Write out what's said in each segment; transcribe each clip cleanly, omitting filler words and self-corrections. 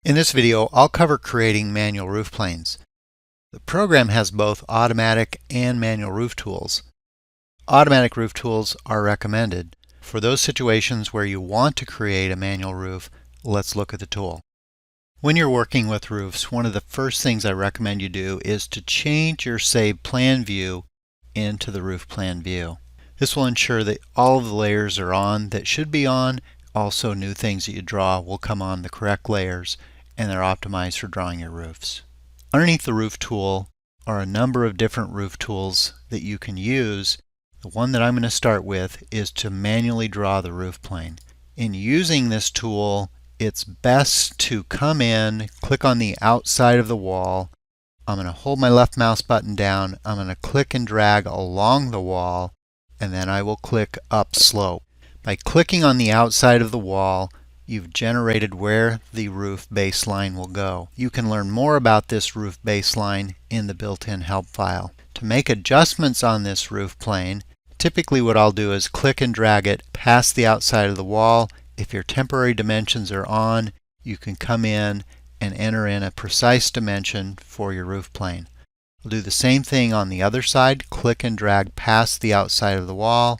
In this video, I'll cover creating manual roof planes. The program has both automatic and manual roof tools. Automatic roof tools are recommended. For those situations where you want to create a manual roof, let's look at the tool. When you're working with roofs, one of the first things I recommend you do is to change your Save Plan view into the Roof Plan view. This will ensure that all of the layers are on that should be on. Also, new things that you draw will come on the correct layers, and they're optimized for drawing your roofs. Underneath the roof tool are a number of different roof tools that you can use. The one that I'm going to start with is to manually draw the roof plane. In using this tool, it's best to come in, click on the outside of the wall. I'm going to hold my left mouse button down. I'm going to click and drag along the wall, and then I will click up slope. By clicking on the outside of the wall, you've generated where the roof baseline will go. You can learn more about this roof baseline in the built-in help file. To make adjustments on this roof plane, typically what I'll do is click and drag it past the outside of the wall. If your temporary dimensions are on, you can come in and enter in a precise dimension for your roof plane. We'll do the same thing on the other side. Click and drag past the outside of the wall,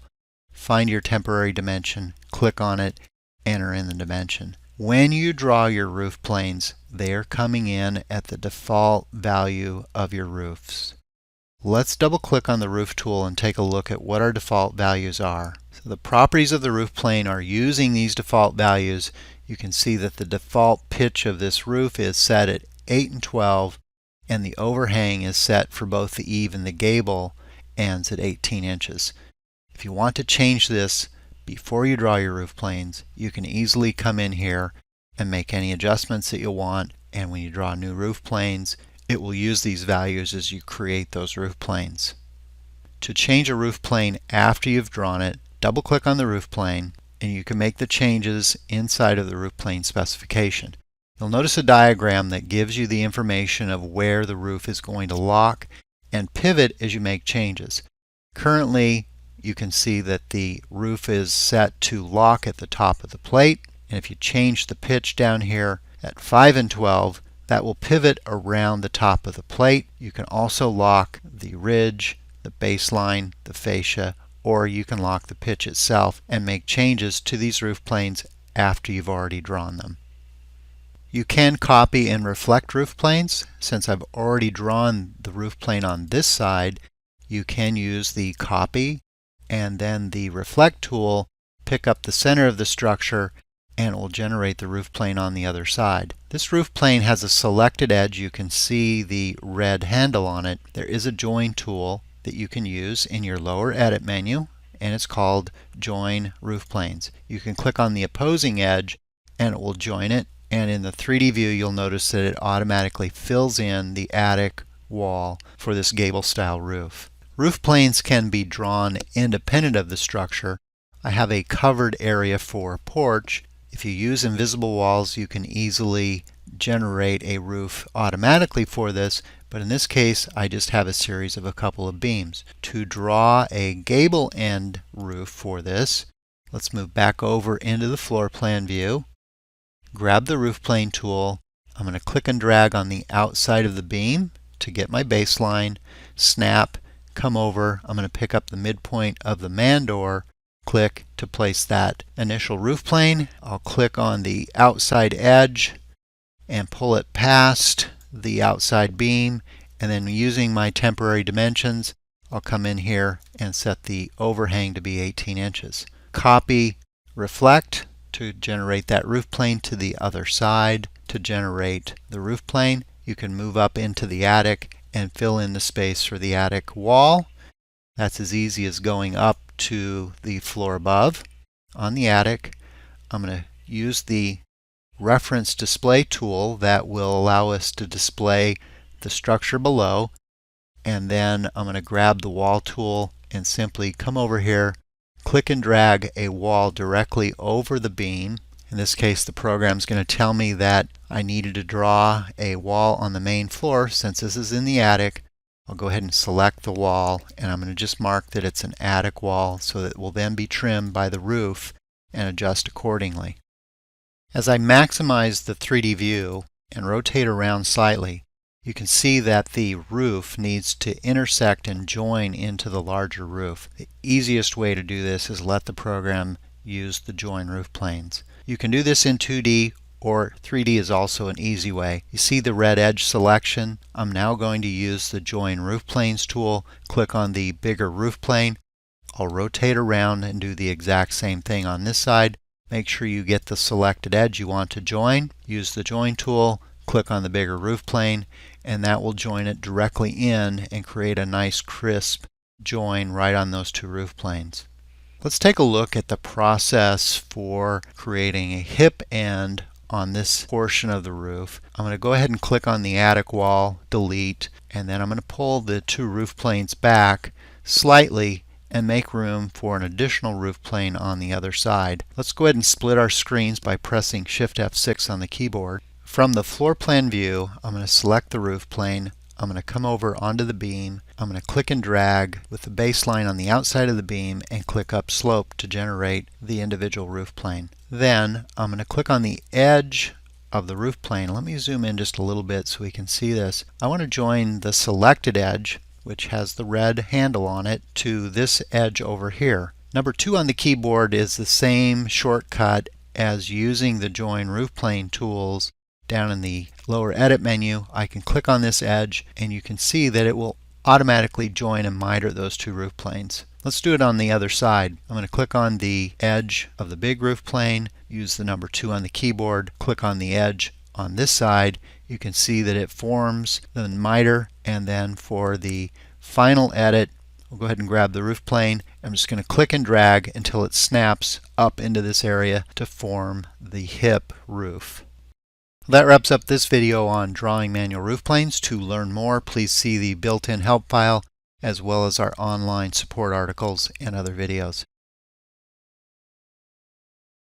find your temporary dimension, click on it, enter in the dimension. When you draw your roof planes, they are coming in at the default value of your roofs. Let's double click on the roof tool and take a look at what our default values are. So the properties of the roof plane are using these default values. You can see that the default pitch of this roof is set at 8 and 12, and the overhang is set for both the eave and the gable ends at 18 inches. If you want to change this before you draw your roof planes, you can easily come in here and make any adjustments that you want, and when you draw new roof planes, it will use these values as you create those roof planes. To change a roof plane after you've drawn it, double click on the roof plane and you can make the changes inside of the roof plane specification. You'll notice a diagram that gives you the information of where the roof is going to lock and pivot as you make changes. Currently, you can see that the roof is set to lock at the top of the plate, and if you change the pitch down here at 5 and 12, that will pivot around the top of the plate. You can also lock the ridge, the baseline, the fascia, or you can lock the pitch itself and make changes to these roof planes after you've already drawn them. You can copy and reflect roof planes. Since I've already drawn the roof plane on this side, you can use the copy and then the reflect tool, pick up the center of the structure, and it will generate the roof plane on the other side. This roof plane has a selected edge. You can see the red handle on it. There is a join tool that you can use in your lower edit menu, and it's called Join Roof Planes. You can click on the opposing edge and it will join it, and in the 3D view you'll notice that it automatically fills in the attic wall for this gable style roof. Roof planes can be drawn independent of the structure. I have a covered area for a porch. If you use invisible walls, you can easily generate a roof automatically for this, but in this case I just have a series of a couple of beams. To draw a gable end roof for this, let's move back over into the floor plan view, grab the roof plane tool. I'm going to click and drag on the outside of the beam to get my baseline, snap, come over. I'm going to pick up the midpoint of the man door, click to place that initial roof plane. I'll click on the outside edge and pull it past the outside beam, and then using my temporary dimensions, I'll come in here and set the overhang to be 18 inches. Copy, reflect to generate that roof plane to the other side. To generate the roof plane, you can move up into the attic and fill in the space for the attic wall. That's as easy as going up to the floor above. On the attic, I'm going to use the reference display tool that will allow us to display the structure below, and then I'm going to grab the wall tool and simply come over here, click and drag a wall directly over the beam. In this case, the program is going to tell me that I needed to draw a wall on the main floor. Since this is in the attic, I'll go ahead and select the wall, and I'm going to just mark that it's an attic wall so that it will then be trimmed by the roof and adjust accordingly. As I maximize the 3D view, and rotate around slightly, you can see that the roof needs to intersect and join into the larger roof. The easiest way to do this is let the program use the join roof planes. You can do this in 2D, or 3D is also an easy way. You see the red edge selection. I'm now going to use the join roof planes tool. Click on the bigger roof plane. I'll rotate around and do the exact same thing on this side. Make sure you get the selected edge you want to join. Use the join tool, click on the bigger roof plane, and that will join it directly in and create a nice crisp join right on those two roof planes. Let's take a look at the process for creating a hip end on this portion of the roof. I'm going to go ahead and click on the attic wall, delete, and then I'm going to pull the two roof planes back slightly and make room for an additional roof plane on the other side. Let's go ahead and split our screens by pressing Shift F6 on the keyboard. From the floor plan view, I'm going to select the roof plane. I'm going to come over onto the beam. I'm going to click and drag with the baseline on the outside of the beam and click up slope to generate the individual roof plane. Then I'm going to click on the edge of the roof plane. Let me zoom in just a little bit so we can see this. I want to join the selected edge, which has the red handle on it, to this edge over here. Number 2 on the keyboard is the same shortcut as using the join roof plane tools. Down in the lower edit menu, I can click on this edge and you can see that it will automatically join and miter those two roof planes. Let's do it on the other side. I'm going to click on the edge of the big roof plane, use the number 2 on the keyboard, click on the edge on this side. You can see that it forms the miter, and then for the final edit, we'll go ahead and grab the roof plane. I'm just going to click and drag until it snaps up into this area to form the hip roof. That wraps up this video on drawing manual roof planes. To learn more, please see the built-in help file as well as our online support articles and other videos.